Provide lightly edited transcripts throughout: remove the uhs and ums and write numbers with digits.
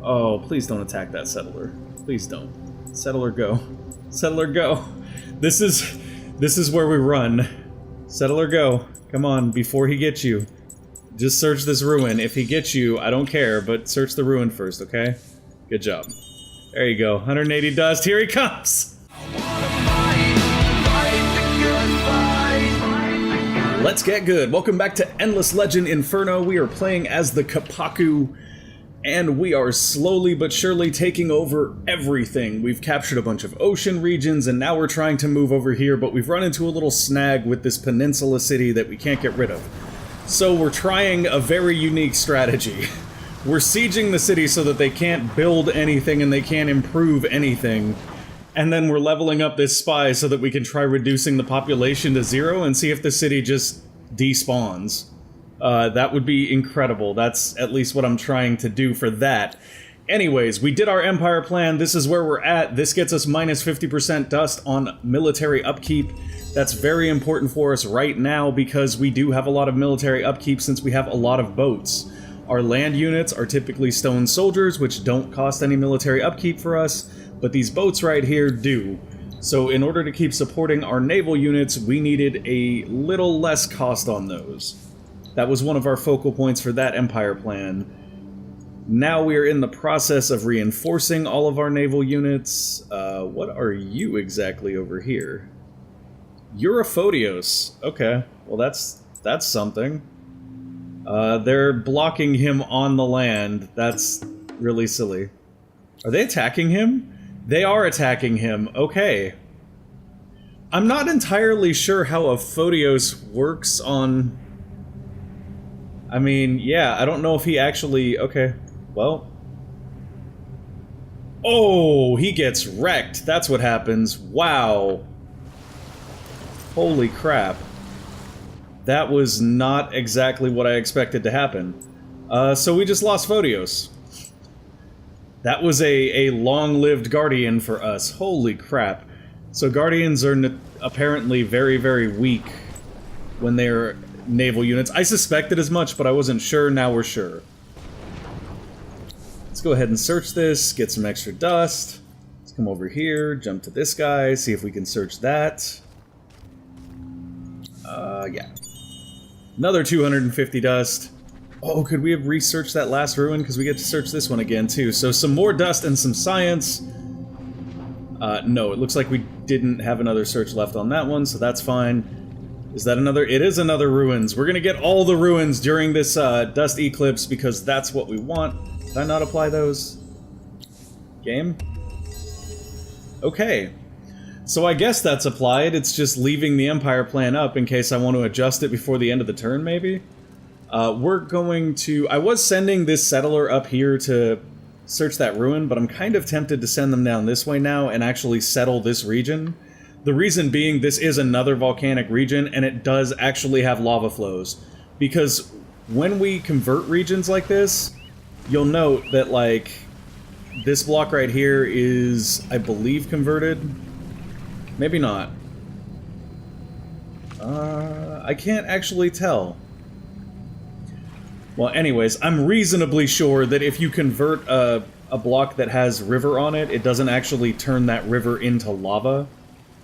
Oh, please don't attack that settler. Please don't. Settler, go. Settler, go. This is where we run. Settler, go. Come on, before he gets you. Just search this ruin. If he gets you, I don't care, but search the ruin first, okay? Good job. There you go. 180 dust. Here he comes! Let's get good. Welcome back to Endless Legend Inferno. We are playing as the Kapaku, and we are slowly but surely taking over everything. We've captured a bunch of ocean regions, and now we're trying to move over here, but we've run into a little snag with this peninsula city that we can't get rid of. So we're trying a very unique strategy. We're sieging the city so that they can't build anything and they can't improve anything. And then we're leveling up this spy so that we can try reducing the population to 0 and see if the city just despawns. That would be incredible. That's at least what I'm trying to do for that. Anyways, we did our empire plan. This is where we're at. This gets us minus 50% dust on military upkeep. That's very important for us right now because we do have a lot of military upkeep since we have a lot of boats. Our land units are typically stone soldiers, which don't cost any military upkeep for us, but these boats right here do. So in order to keep supporting our naval units, we needed a little less cost on those. That was one of our focal points for that empire plan. Now we are in the process of reinforcing all of our naval units. What are you exactly over here? You're a Phodios. Okay, well that's something. They're blocking him on the land. That's really silly. Are they attacking him? They are attacking him. Okay. I'm not entirely sure how a Phodios works on... I mean, yeah, I don't know if he actually... Okay, well... Oh, he gets wrecked. That's what happens. Wow. Holy crap. That was not exactly what I expected to happen. So we just lost Phodios. That was a long-lived Guardian for us. Holy crap. So Guardians are apparently very, very weak when they're naval units. I suspected as much, but I wasn't sure. Now we're sure. Let's go ahead and search this, get some extra dust. Let's come over here, jump to this guy, see if we can search that. Yeah. Another 250 dust. Oh, could we have researched that last ruin? Because we get to search this one again, too. So some more dust and some science. No, it looks like we didn't have another search left on that one, so that's fine. Is that another? It is another ruins. We're gonna get all the ruins during this dust eclipse because that's what we want. Did I not apply those? Game? Okay. So I guess that's applied. It's just leaving the empire plan up in case I want to adjust it before the end of the turn, maybe? We're going to... I was sending this settler up here to search that ruin, but I'm kind of tempted to send them down this way now and actually settle this region. The reason being, this is another volcanic region, and it does actually have lava flows. Because when we convert regions like this, you'll note that, like, this block right here is, I believe, converted. Maybe not. I can't actually tell. Well, anyways, I'm reasonably sure that if you convert a block that has river on it, it doesn't actually turn that river into lava.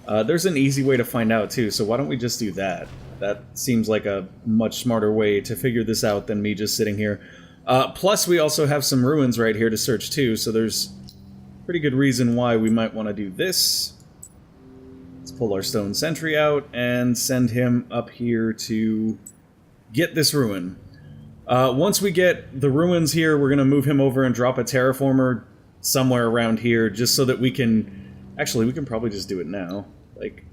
There's an easy way to find out, too, so why don't we just do that? That seems like a much smarter way to figure this out than me just sitting here. Plus, we also have some ruins right here to search, too, so there's pretty good reason why we might want to do this. Let's pull our stone sentry out and send him up here to get this ruin. Once we get the ruins here, we're going to move him over and drop a terraformer somewhere around here, just so that we can... Actually, we can probably just do it now. Like,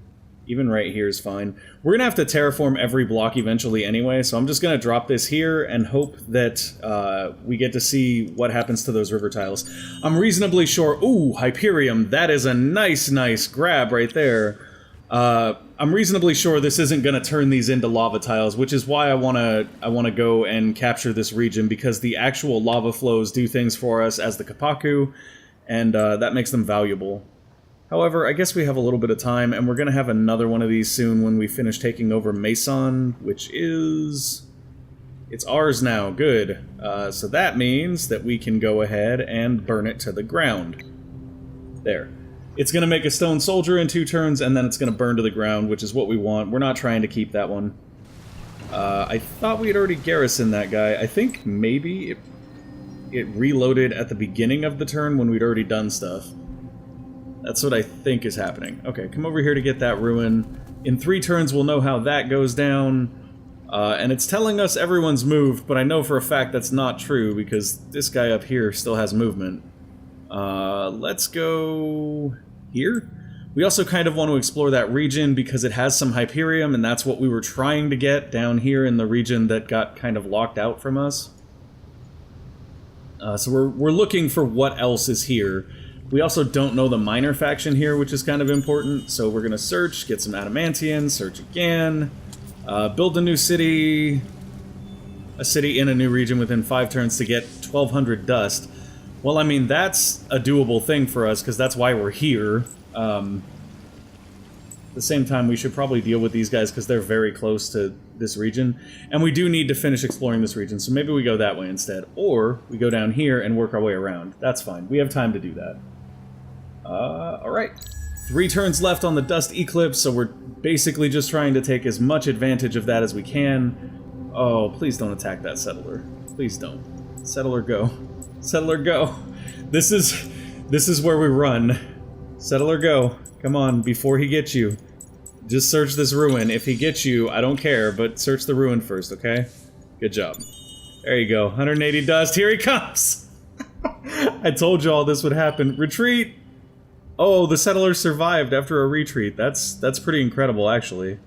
even right here is fine. We're going to have to terraform every block eventually anyway, so I'm just going to drop this here and hope that we get to see what happens to those river tiles. I'm reasonably sure... Ooh, Hyperium! That is a nice grab right there. I'm reasonably sure this isn't going to turn these into lava tiles, which is why I want to go and capture this region, because the actual lava flows do things for us as the Kapaku, and that makes them valuable. However, I guess we have a little bit of time, and we're going to have another one of these soon when we finish taking over Mason, which is It's ours now, good. So that means that we can go ahead and burn it to the ground. There. It's going to make a stone soldier in 2 turns, and then it's going to burn to the ground, which is what we want. We're not trying to keep that one. I thought we had already garrisoned that guy. I think maybe it reloaded at the beginning of the turn when we'd already done stuff. That's what I think is happening. Okay, come over here to get that ruin. In 3 turns, we'll know how that goes down. And it's telling us everyone's moved, but I know for a fact that's not true, because this guy up here still has movement. Let's go here. We also kind of want to explore that region because it has some Hyperium, and that's what we were trying to get down here in the region that got kind of locked out from us. So we're looking for what else is here. We also don't know the minor faction here, which is kind of important, so we're going to search, get some Adamantium, search again, build a new city, a city in a new region within 5 turns to get 1,200 dust. Well, I mean, that's a doable thing for us, because that's why we're here. At the same time, we should probably deal with these guys, because they're very close to this region. And we do need to finish exploring this region, so maybe we go that way instead. Or we go down here and work our way around. That's fine. We have time to do that. Alright. 3 turns left on the Dust Eclipse, so we're basically just trying to take as much advantage of that as we can. Oh, please don't attack that settler. Please don't. Settler, go. Settler, go. This is where we run. Settler, go. Come on, before he gets you. Just search this ruin. If he gets you, I don't care, but search the ruin first, okay? Good job. There you go. 180 dust. Here he comes! I told you all this would happen. Retreat! Oh, the settlers survived after a retreat. That's pretty incredible, actually.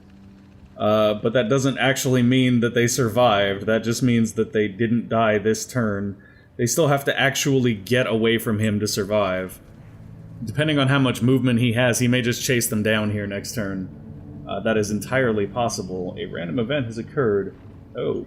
But that doesn't actually mean that they survived. That just means that they didn't die this turn. They still have to actually get away from him to survive. Depending on how much movement he has, he may just chase them down here next turn. That is entirely possible. A random event has occurred. Oh.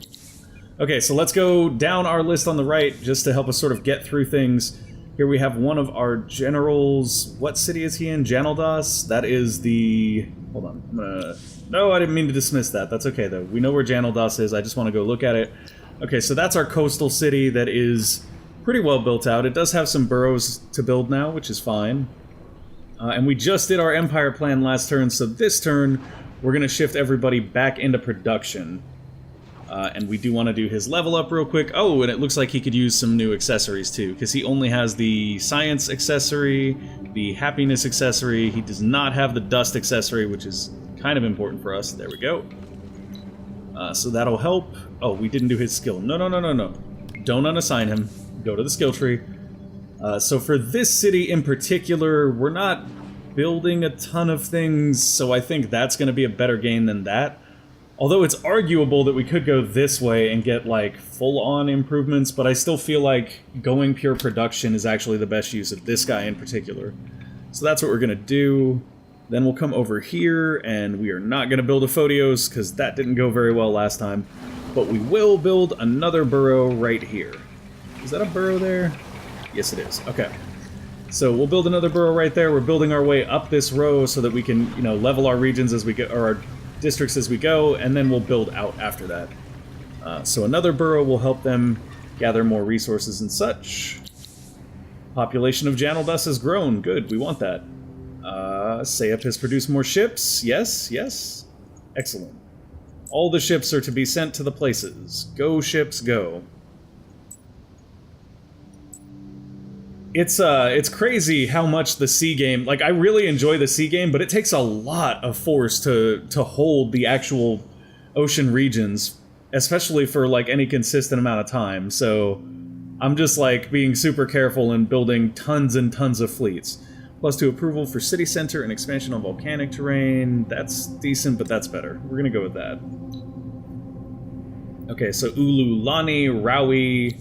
Okay, so let's go down our list on the right, just to help us sort of get through things. Here we have one of our generals. What city is he in? Janaldas? That is the... Hold on. I'm gonna... No, I didn't mean to dismiss that. That's okay, though. We know where Janaldas is. I just want to go look at it. Okay, so that's our coastal city that is pretty well built out. It does have some boroughs to build now, which is fine. And we just did our empire plan last turn, so this turn we're going to shift everybody back into production. And we do want to do his level up real quick. Oh, and it looks like he could use some new accessories too, because he only has the science accessory, the happiness accessory. He does not have the dust accessory, which is kind of important for us. There we go. So that'll help. Oh, we didn't do his skill. No. Don't unassign him. Go to the skill tree. So for this city in particular, we're not building a ton of things, so I think that's going to be a better game than that. Although it's arguable that we could go this way and get, like, full-on improvements, but I still feel like going pure production is actually the best use of this guy in particular. So that's what we're going to do. Then we'll come over here, and we are not going to build a Photios, because that didn't go very well last time. But we will build another burrow right here. Is that a burrow there? Yes, it is. Okay. So we'll build another burrow right there. We're building our way up this row so that we can, you know, level our regions as we go, or our districts as we go, and then we'll build out after that. So another burrow will help them gather more resources and such. Population of Janaldas has grown. Good, we want that. Sayep has produced more ships. Yes. Excellent. All the ships are to be sent to the places. Go, ships, go. It's crazy how much the sea game, like, I really enjoy the sea game, but it takes a lot of force to hold the actual ocean regions, especially for, like, any consistent amount of time, so I'm just, like, being super careful and building tons and tons of fleets. +2 approval for city center and expansion on volcanic terrain. That's decent, but that's better. We're gonna go with that. Okay, so Ululani, Raui,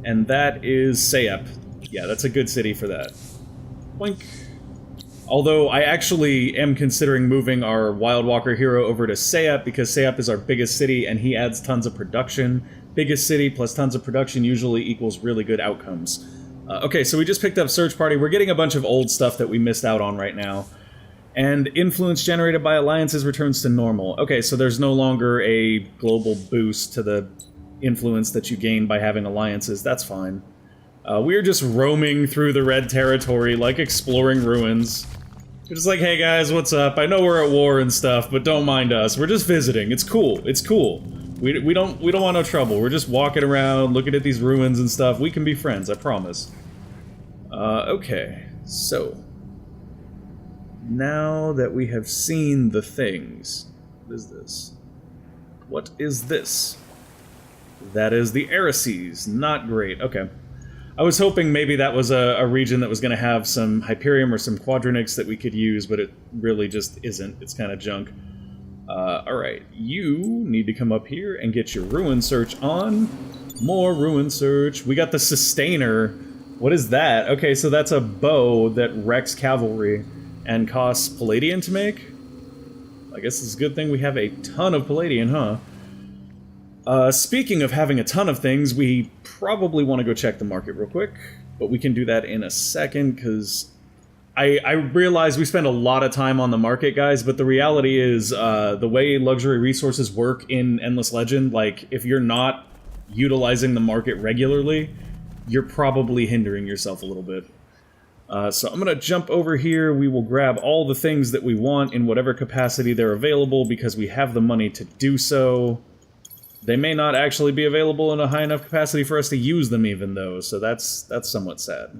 and that is Sayep. Yeah, that's a good city for that. Boink. Although I actually am considering moving our Wild Walker hero over to Sayep, because Sayep is our biggest city and he adds tons of production. Biggest city plus tons of production usually equals really good outcomes. Okay, so we just picked up Search Party. We're getting a bunch of old stuff that we missed out on right now. And influence generated by alliances returns to normal. Okay, so there's no longer a global boost to the influence that you gain by having alliances. That's fine. We're just roaming through the red territory, like exploring ruins. We're just like, hey guys, what's up? I know we're at war and stuff, but don't mind us. We're just visiting. It's cool. It's cool. We don't want no trouble. We're just walking around, looking at these ruins and stuff. We can be friends, I promise. Okay, so now that we have seen the things, what is this? What is this? That is the Arises. Not great. Okay. I was hoping maybe that was a region that was going to have some Hyperium or some Quadronics that we could use, but it really just isn't. It's kind of junk. Alright, you need to come up here and get your Ruin Search on. More Ruin Search. We got the Sustainer. What is that? Okay, so that's a bow that wrecks cavalry and costs Palladian to make? I guess it's a good thing we have a ton of Palladian, huh? Speaking of having a ton of things, we probably want to go check the market real quick, but we can do that in a second, because I realize we spend a lot of time on the market, guys, but the reality is, the way luxury resources work in Endless Legend, like, if you're not utilizing the market regularly, you're probably hindering yourself a little bit. So I'm going to jump over here. We will grab all the things that we want in whatever capacity they're available, because we have the money to do so. They may not actually be available in a high enough capacity for us to use them even, though, so that's somewhat sad.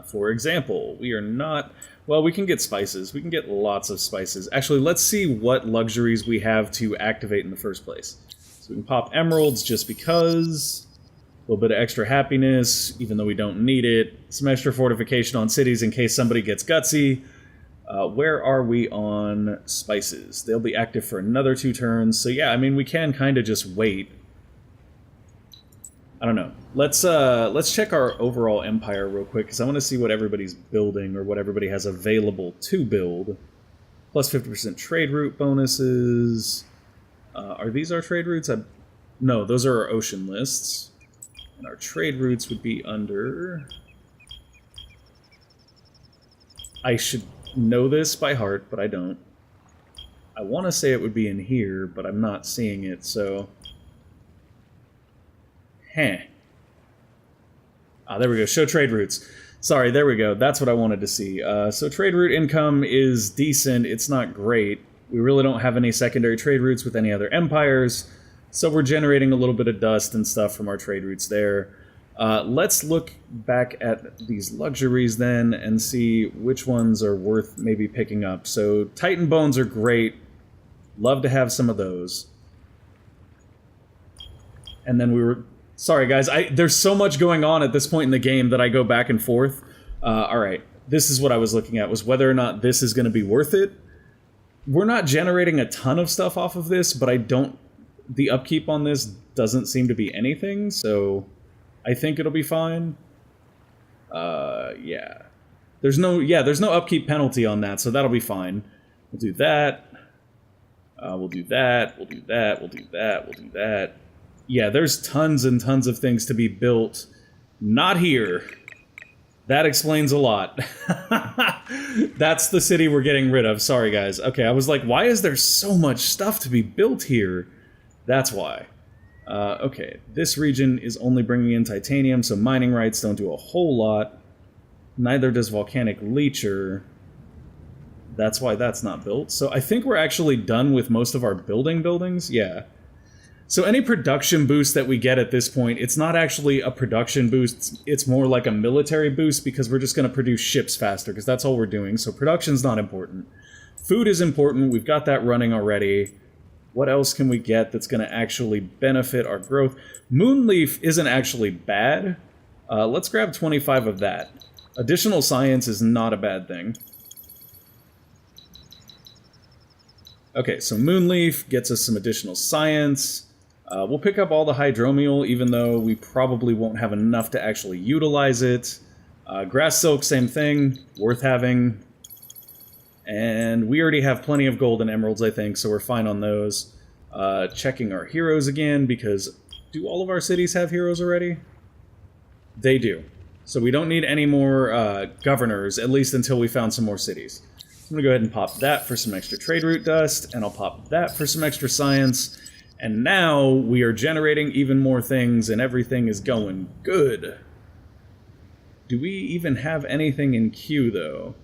For example, we are not... Well, we can get spices. We can get lots of spices. Actually, let's see what luxuries we have to activate in the first place. So we can pop emeralds just because. A little bit of extra happiness, even though we don't need it. Some extra fortification on cities in case somebody gets gutsy. Where are we on spices? They'll be active for another 2 turns. So yeah, I mean, we can kind of just wait. I don't know. Let's check our overall empire real quick, because I want to see what everybody's building, or what everybody has available to build. Plus 50% trade route bonuses. Are these our trade routes? No, those are our ocean lists. And our trade routes would be under... I should know this by heart, but I don't. I want to say it would be in here, but I'm not seeing it, so... Ah, there we go. Show trade routes. Sorry, there we go. That's what I wanted to see. So trade route income is decent. It's not great. We really don't have any secondary trade routes with any other empires, so we're generating a little bit of dust and stuff from our trade routes there. Let's look back at these luxuries then and see which ones are worth maybe picking up. So Titan Bones are great. Love to have some of those. And then we were... Sorry, guys. There's so much going on at this point in the game that I go back and forth. Alright, this is what I was looking at, was whether or not this is going to be worth it. We're not generating a ton of stuff off of this, but I don't... The upkeep on this doesn't seem to be anything, so I think it'll be fine. Yeah. There's no upkeep penalty on that, so that'll be fine. We'll do that. We'll do that. We'll do that. We'll do that. We'll do that. Yeah, there's tons and tons of things to be built. Not here. That explains a lot. That's the city we're getting rid of. Sorry, guys. Okay, I was like, why is there so much stuff to be built here? That's why. Okay, this region is only bringing in titanium, so mining rights don't do a whole lot. Neither does Volcanic Leecher. That's why that's not built. So I think we're actually done with most of our buildings. Yeah. So any production boost that we get at this point, it's not actually a production boost, it's more like a military boost, because we're just going to produce ships faster, because that's all we're doing. So production's not important. Food is important, we've got that running already. What else can we get that's going to actually benefit our growth? Moonleaf isn't actually bad. Let's grab 25 of that. Additional science is not a bad thing. Okay, so Moonleaf gets us some additional science. We'll pick up all the Hydromial, even though we probably won't have enough to actually utilize it. Grass Silk, same thing, worth having. And we already have plenty of gold and emeralds, I think, so we're fine on those. Checking our heroes again, because do all of our cities have heroes already? They do. So we don't need any more governors, at least until we found some more cities. I'm going to go ahead and pop that for some extra trade route dust, and I'll pop that for some extra science. And now we are generating even more things, and everything is going good. Do we even have anything in queue, though,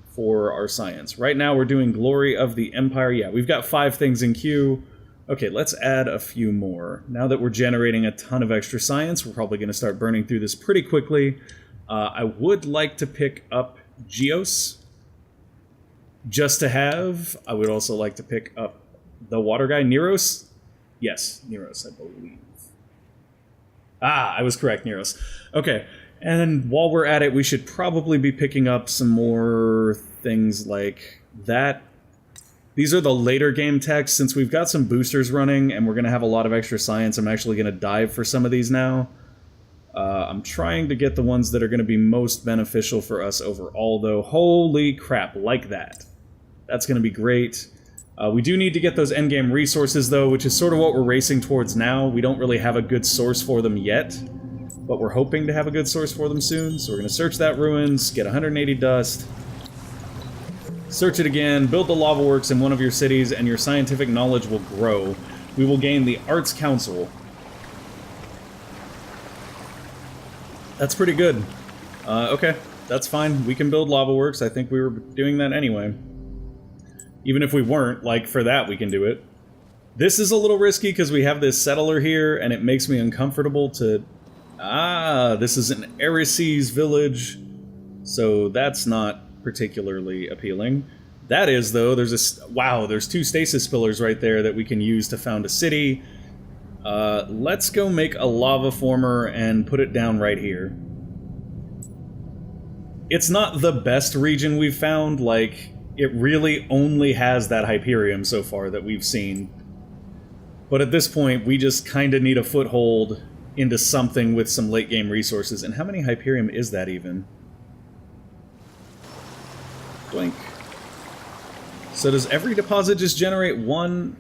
for our science? Right now we're doing Glory of the Empire. Yeah, we've got 5 things in queue. Okay, let's add a few more. Now that we're generating a ton of extra science, we're probably going to start burning through this pretty quickly. I would like to pick up Geos, just to have. I would also like to pick up the water guy, Neros. Yes, Neros, I believe. Ah, I was correct, Neros. Okay, and while we're at it, we should probably be picking up some more things like that. These are the later game techs. Since we've got some boosters running and we're going to have a lot of extra science, I'm actually going to dive for some of these now. I'm trying to get the ones that are going to be most beneficial for us overall, though. Holy crap, like that. That's going to be great. We do need to get those endgame resources, though, which is sort of what we're racing towards now. We don't really have a good source for them yet, but we're hoping to have a good source for them soon. So we're going to search that ruins, get 180 dust, search it again, build the lava works in one of your cities, and your scientific knowledge will grow. We will gain the Arts Council. That's pretty good. Okay, that's fine. We can build lava works. I think we were doing that anyway. Even if we weren't, like, for that we can do it. This is a little risky because we have this settler here, and it makes me uncomfortable to... Ah, this is an Arises village, so that's not particularly appealing. That is, though, there's a... Wow, there's 2 stasis pillars right there that we can use to found a city. Let's go make a lava former and put it down right here. It's not the best region we've found, like... It really only has that Hyperium so far that we've seen. But at this point, we just kind of need a foothold into something with some late-game resources. And how many Hyperium is that even? Blink. So does every deposit just generate 1?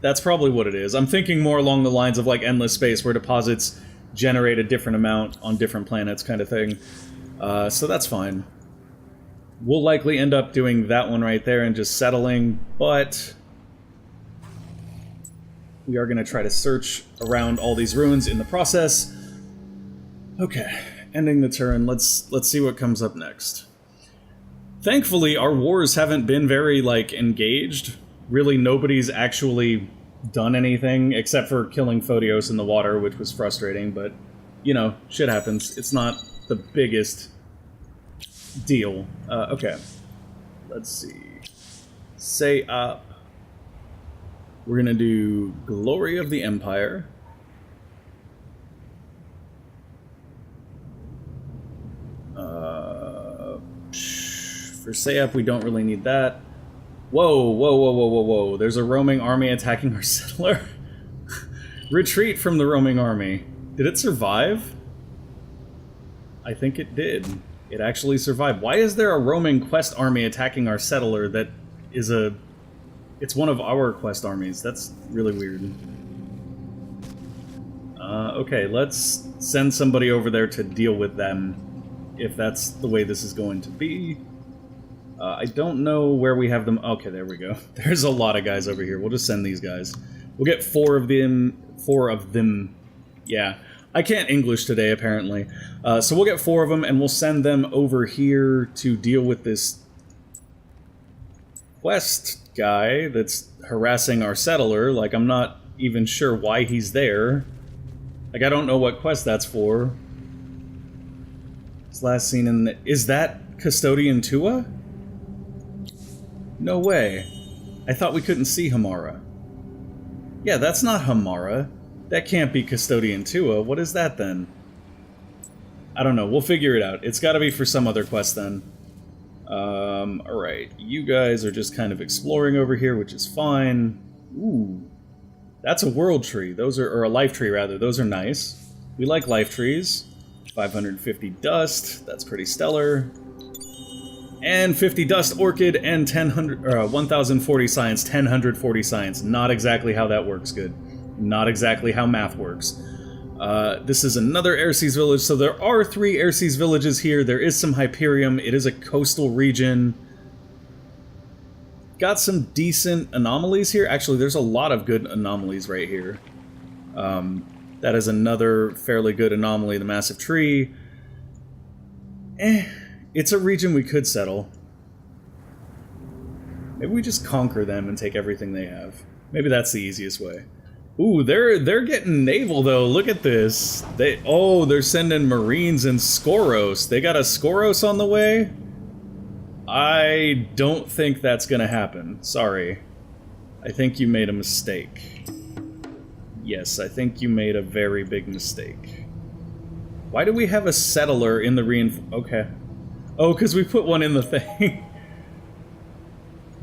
That's probably what it is. I'm thinking more along the lines of like Endless Space, where deposits generate a different amount on different planets kind of thing. So that's fine. We'll likely end up doing that one right there and just settling, but we are going to try to search around all these ruins in the process. Okay, ending the turn. Let's see what comes up next. Thankfully, our wars haven't been very, like, engaged. Really, nobody's actually done anything except for killing Photios in the water, which was frustrating, but, you know, shit happens. It's not the biggest deal. Okay. Let's see. Say up. We're gonna do Glory of the Empire. For say up, we don't really need that. Whoa, whoa, whoa, whoa, whoa, whoa. There's a roaming army attacking our settler. Retreat from the roaming army. Did it survive? I think it did. It actually survived. Why is there a roaming quest army attacking our settler that is a... It's one of our quest armies. That's really weird. Okay, let's send somebody over there to deal with them, if that's the way this is going to be. I don't know where we have them. Okay, there we go. There's a lot of guys over here. We'll just send these guys. We'll get 4 of them. 4 of them. Yeah. I can't English today, apparently. So we'll get 4 of them, and we'll send them over here to deal with this quest guy that's harassing our settler. Like, I'm not even sure why he's there. Like, I don't know what quest that's for. It's last seen in the... Is that Custodian Tua? No way. I thought we couldn't see Hamara. Yeah, that's not Hamara. That can't be Custodian Tua. What is that, then? I don't know. We'll figure it out. It's gotta be for some other quest, then. Alright. You guys are just kind of exploring over here, which is fine. Ooh. That's a world tree. Those are... Or a life tree, rather. Those are nice. We like life trees. 550 dust. That's pretty stellar. And 50 dust orchid and 1040 science. 1040 science. Not exactly how that works good. Not exactly how math works. This is another Airseas village, so there are 3 Airseas villages here. There is some Hyperium. It is a coastal region. got some decent anomalies here. Actually, there's a lot of good anomalies right here. That is another fairly good anomaly, the massive tree. It's a region we could settle. Maybe we just conquer them and take everything they have. Maybe that's the easiest way. Ooh, they're getting naval though. Look at this. They're sending Marines and Skoros. They got a Skoros on the way? I don't think that's gonna happen. Sorry. I think you made a mistake. Yes, I think you made a very big mistake. Why do we have a settler in the Okay. Oh, because we put one in the thing.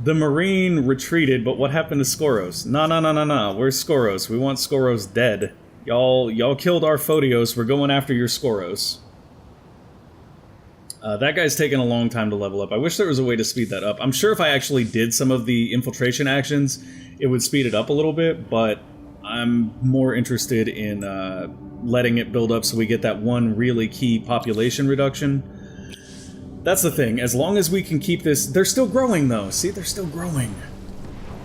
The Marine retreated, but what happened to Skoros? No. Where's Skoros? We want Skoros dead. Y'all killed our Photios. We're going after your Skoros. That guy's taking a long time to level up. I wish there was a way to speed that up. I'm sure if I actually did some of the infiltration actions, it would speed it up a little bit, but I'm more interested in letting it build up so we get that one really key population reduction. That's the thing. As long as we can keep this... They're still growing, though. See, they're still growing.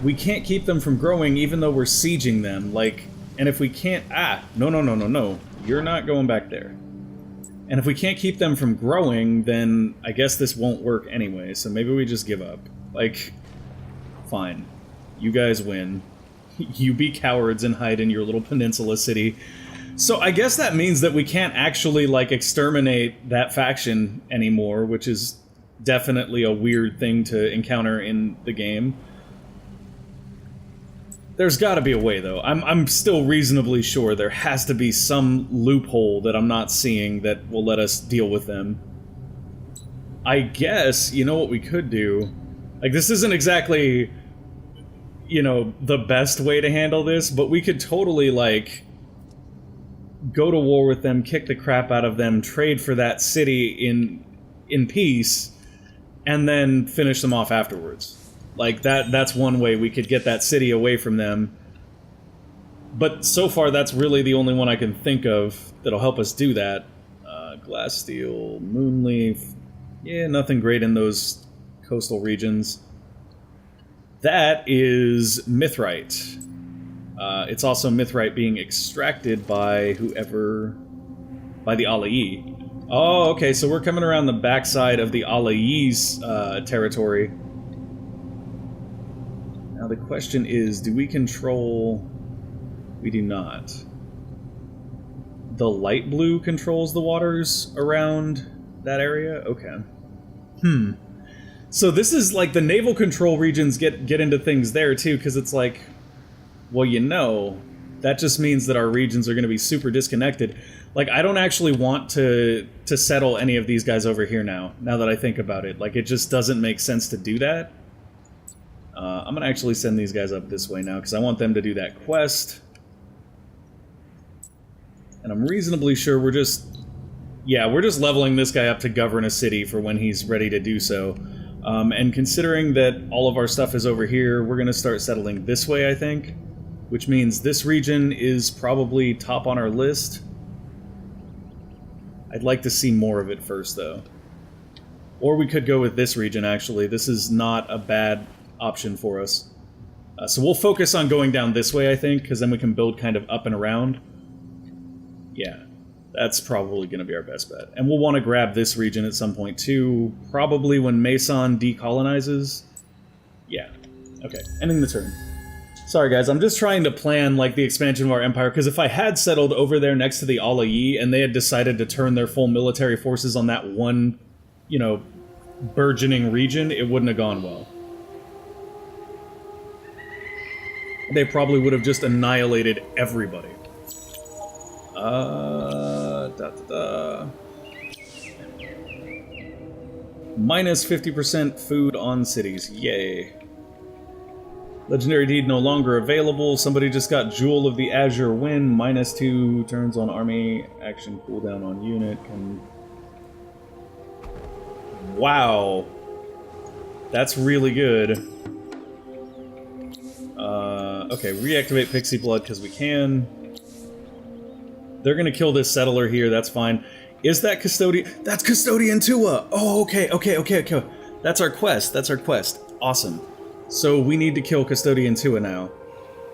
We can't keep them from growing even though we're sieging them. Like, and if we can't... No. You're not going back there. And if we can't keep them from growing, then I guess this won't work anyway, so maybe we just give up. Like, fine. You guys win. You be cowards and hide in your little peninsula city. So I guess that means that we can't actually, like, exterminate that faction anymore, which is definitely a weird thing to encounter in the game. There's gotta be a way, though. I'm still reasonably sure there has to be some loophole that I'm not seeing that will let us deal with them. I guess, you know what we could do? Like, this isn't exactly, you know, the best way to handle this, but we could totally, like, go to war with them, kick the crap out of them, trade for that city in peace, and then finish them off afterwards. Like, that's one way we could get that city away from them. But so far, that's really the only one I can think of that'll help us do that. Glass steel, moonleaf. Yeah, nothing great in those coastal regions. That is mithrite. It's also mithrite being extracted by whoever... by the Alai. Oh, okay, so we're coming around the backside of the Alai's territory. Now the question is, do we control... We do not. The light blue controls the waters around that area? Okay. So this is like the naval control regions get into things there too, because it's like, well, you know, that just means that our regions are going to be super disconnected. Like, I don't actually want to settle any of these guys over here now that I think about it. Like, it just doesn't make sense to do that. I'm going to actually send these guys up this way now, because I want them to do that quest. And I'm reasonably sure we're just leveling this guy up to govern a city for when he's ready to do so. And considering that all of our stuff is over here, we're going to start settling this way, I think. Which means this region is probably top on our list. I'd like to see more of it first, though. Or we could go with this region, actually. This is not a bad option for us. So we'll focus on going down this way, I think, because then we can build kind of up and around. Yeah, that's probably going to be our best bet. And we'll want to grab this region at some point, too. Probably when Mason decolonizes. Yeah. Okay, ending the turn. Sorry, guys, I'm just trying to plan, like, the expansion of our empire, because if I had settled over there next to the Alai, and they had decided to turn their full military forces on that one, you know, burgeoning region, it wouldn't have gone well. They probably would have just annihilated everybody. Minus 50% food on cities. Yay. Legendary deed no longer available. Somebody just got Jewel of the Azure Wind. Minus 2 turns on army. Action cooldown on unit. Wow. That's really good. Okay, reactivate Pixie Blood because we can. They're gonna kill this settler here, that's fine. Is that Custodian? That's Custodian Tua! Oh, okay. That's our quest, Awesome. So we need to kill Custodian Tua now.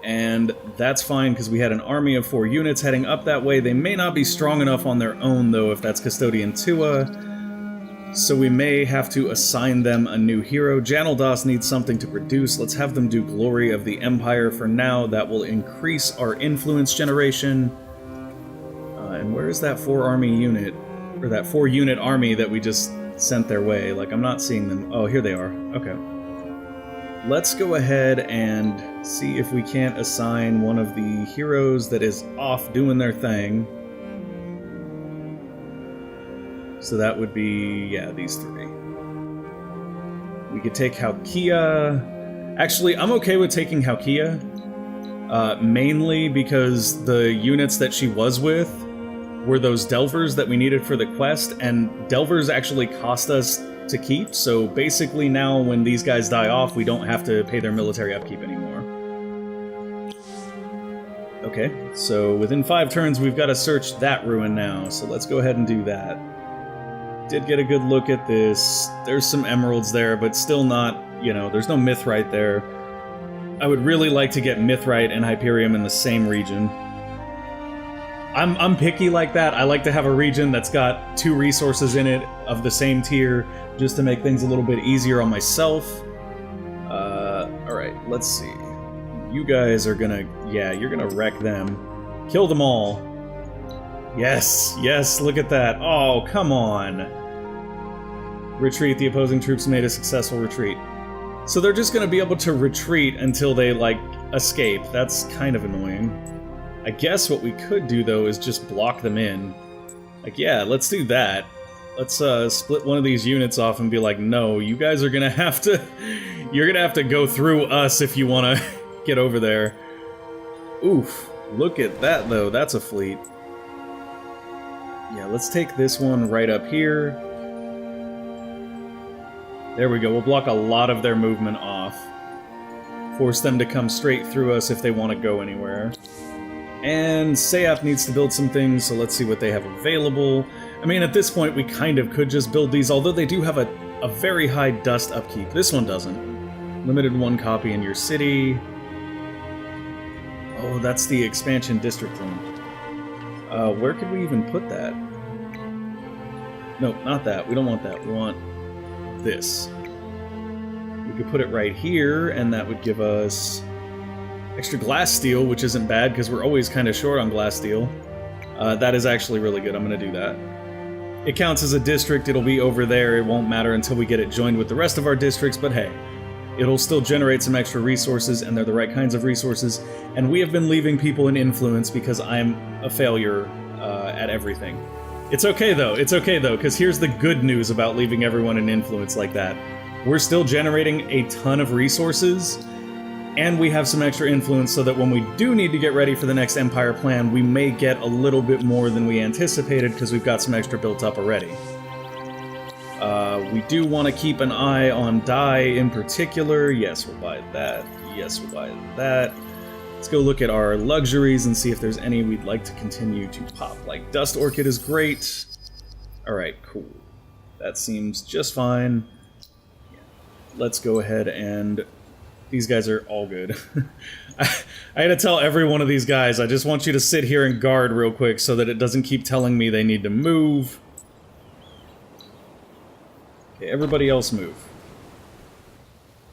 And that's fine, because we had an army of 4 units heading up that way. They may not be strong enough on their own, though, if that's Custodian Tua. So we may have to assign them a new hero. Janaldas needs something to produce. Let's have them do Glory of the Empire for now. That will increase our influence generation. And where is that 4-army unit? Or that 4-unit army that we just sent their way? Like, I'm not seeing them. Oh, here they are. Okay. Let's go ahead and see if we can't assign one of the heroes that is off doing their thing. So that would be, yeah, these 3. We could take Halkia. Actually, I'm okay with taking Halkia. Mainly because the units that she was with were those Delvers that we needed for the quest, and Delvers actually cost us to keep, so basically now when these guys die off, we don't have to pay their military upkeep anymore. Okay, so within 5 turns we've got to search that ruin now, so let's go ahead and do that. Did get a good look at this. There's some emeralds there, but still not, you know, there's no mithrite there. I would really like to get mithrite and Hyperium in the same region. I'm picky like that. I like to have a region that's got 2 resources in it of the same tier, just to make things a little bit easier on myself. Alright, let's see. You guys are gonna... yeah, you're gonna wreck them. Kill them all. Yes, yes, look at that. Oh, come on. Retreat. The opposing troops made a successful retreat. So they're just gonna be able to retreat until they, like, escape. That's kind of annoying. I guess what we could do, though, is just block them in. Like, yeah, let's do that. Let's split one of these units off and be like, no, you guys are gonna have to... you're gonna have to go through us if you want to get over there. Oof. Look at that, though. That's a fleet. Yeah, let's take this one right up here. There we go. We'll block a lot of their movement off. Force them to come straight through us if they want to go anywhere. And Sayaf needs to build some things, so let's see what they have available. I mean, at this point, we kind of could just build these, although they do have a very high dust upkeep. This one doesn't. Limited 1 copy in your city. Oh, that's the expansion district room. Where could we even put that? No, not that. We don't want that. We want this. We could put it right here, and that would give us... extra glass steel, which isn't bad, because we're always kind of short on glass steel. That is actually really good. I'm going to do that. It counts as a district. It'll be over there. It won't matter until we get it joined with the rest of our districts, but hey, it'll still generate some extra resources, and they're the right kinds of resources. And we have been leaving people in influence because I'm a failure at everything. It's okay, though. It's okay, though, because here's the good news about leaving everyone in influence like that. We're still generating a ton of resources, and we have some extra influence so that when we do need to get ready for the next Empire plan, we may get a little bit more than we anticipated because we've got some extra built up already. We do want to keep an eye on dye in particular. Yes, we'll buy that. Yes, we'll buy that. Let's go look at our luxuries and see if there's any we'd like to continue to pop. Like, Dust Orchid is great. Alright, cool. That seems just fine. Yeah. Let's go ahead and... these guys are all good. I had to tell every one of these guys, I just want you to sit here and guard real quick so that it doesn't keep telling me they need to move. Okay, everybody else move.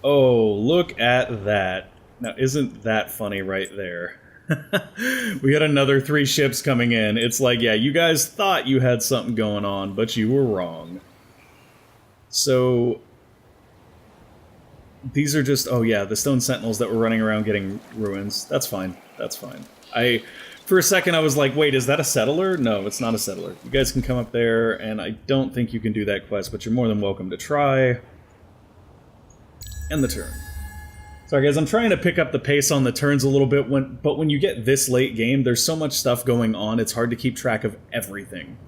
Oh, look at that. Now, isn't that funny right there? We had another 3 ships coming in. It's like, yeah, you guys thought you had something going on, but you were wrong. So... these are just, oh yeah, the stone sentinels that were running around getting ruins. That's fine. That's fine. For a second I was like, wait, is that a settler? No, it's not a settler. You guys can come up there, and I don't think you can do that quest, but you're more than welcome to try. End the turn. Sorry guys, I'm trying to pick up the pace on the turns a little bit, but when you get this late game, there's so much stuff going on, it's hard to keep track of everything.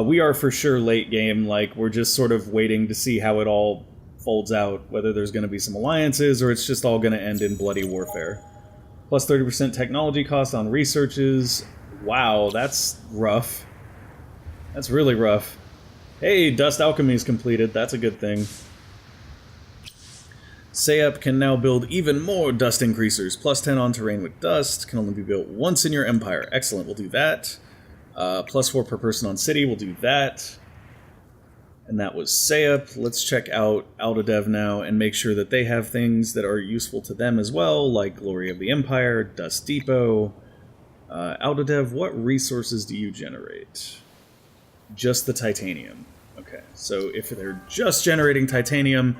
We are for sure late game, like, we're just sort of waiting to see how it all folds out, whether there's going to be some alliances or it's just all going to end in bloody warfare. Plus 30% technology cost on researches. Wow, that's rough. That's really rough. Hey, Dust Alchemy is completed. That's a good thing. Sayep can now build even more dust increasers. Plus 10 on terrain with dust. Can only be built once in your empire. Excellent, we'll do that. Plus 4 per person on city, we'll do that. And that was Sayep. Let's check out Autodev now and make sure that they have things that are useful to them as well, like Glory of the Empire, Dust Depot. Autodev, what resources do you generate? Just the titanium. Okay, so if they're just generating titanium,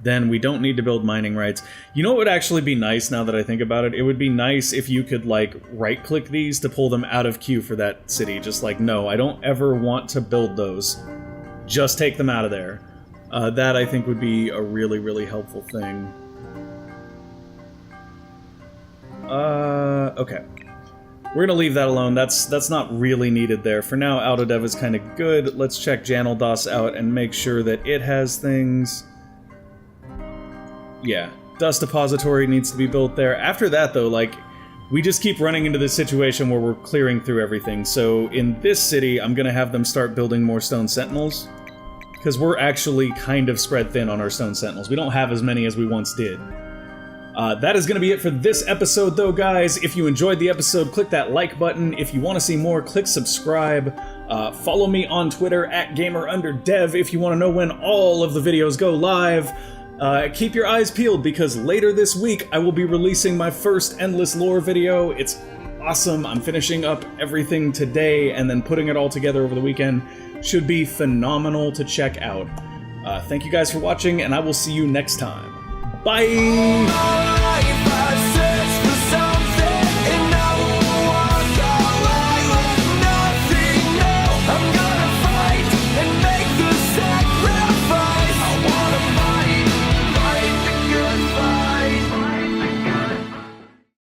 then we don't need to build mining rights. You know what would actually be nice now that I think about it? It would be nice if you could, like, right-click these to pull them out of queue for that city. Just like, no, I don't ever want to build those. Just take them out of there. That, I think, would be a really, really helpful thing. Okay. We're gonna leave that alone. That's not really needed there. For now, Autodev is kind of good. Let's check Janeldas out and make sure that it has things. Yeah, Dust Depository needs to be built there. After that, though, like, we just keep running into this situation where we're clearing through everything. So in this city, I'm gonna have them start building more Stone Sentinels, because we're actually kind of spread thin on our Stone Sentinels. We don't have as many as we once did. That is going to be it for this episode, though, guys. If you enjoyed the episode, click that like button. If you want to see more, click subscribe. Follow me on Twitter @gamer_dev if you want to know when all of the videos go live. Keep your eyes peeled, because later this week I will be releasing my first Endless Lore video. It's awesome. I'm finishing up everything today and then putting it all together over the weekend. Should be phenomenal to check out. Thank you guys for watching, and I will see you next time. Bye!